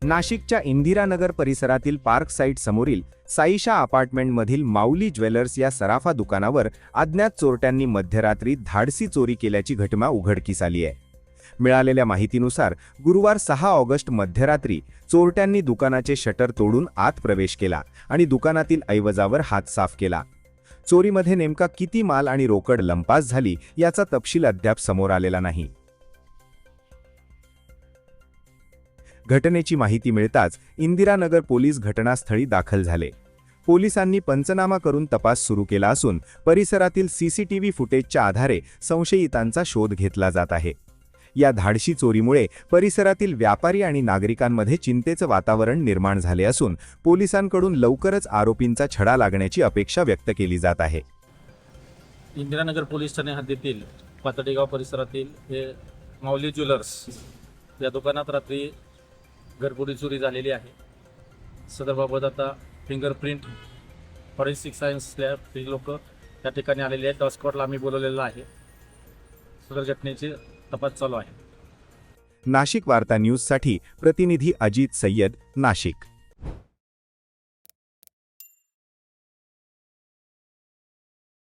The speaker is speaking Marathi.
नाशिकच्या इंदिरानगर परिसरातील पार्क साईट समोरील साईशा अपार्टमेंटमधील माऊली ज्वेलर्स या सराफा दुकानावर अज्ञात चोरट्यांनी मध्यरात्री धाडसी चोरी केल्याची घटना उघडकीस आली आहे। मिळालेल्या माहितीनुसार गुरुवार 6 ऑगस्ट मध्यरात्री चोरट्यांनी दुकानाचे शटर तोडून आत प्रवेश केला आणि दुकानातील ऐवजावर हात साफ केला। चोरीमध्ये नेमका किती माल आणि रोकड लंपास झाली याचा तपशील अद्याप समोर आलेला नाही। घटनेची माहिती मिळताच इंदिरानगर पोलीस घटनास्थळी दाखल झाले। पोलिसांनी पंचनामा करून तपास सुरू केला असून परिसरातील सीसीटीव्ही फुटेजच्या आधारे संशयितांचा शोध घेतला जात आहे। या धाडसी चोरीमुळे परिसरातील व्यापारी आणि नागरिकांमध्ये चिंतेचं वातावरण निर्माण झाले असून पोलिसांकडून लवकरच आरोपींचा छडा लागण्याची अपेक्षा व्यक्त केली जात आहे। इंदिरानगर पोलीस ठाणे हद्दीतील पातळीगाव परिसरातील हे माऊली ज्वेलर्स या दुकानात रात्री घरफोडी चोरी झालेली आहे। सदरबाबत आता फिंगरप्रिंट फॉरेन्सिक सायन्स लॅब हे लोक त्या ठिकाणी आलेले आहेत। टास्क फोर्सला आम्ही बोलवलेलं आहे। सदर घटनेचे तपास चालू आहे। नाशिक वार्ता न्यूजसाठी प्रतिनिधी अजित सय्यद, नाशिक।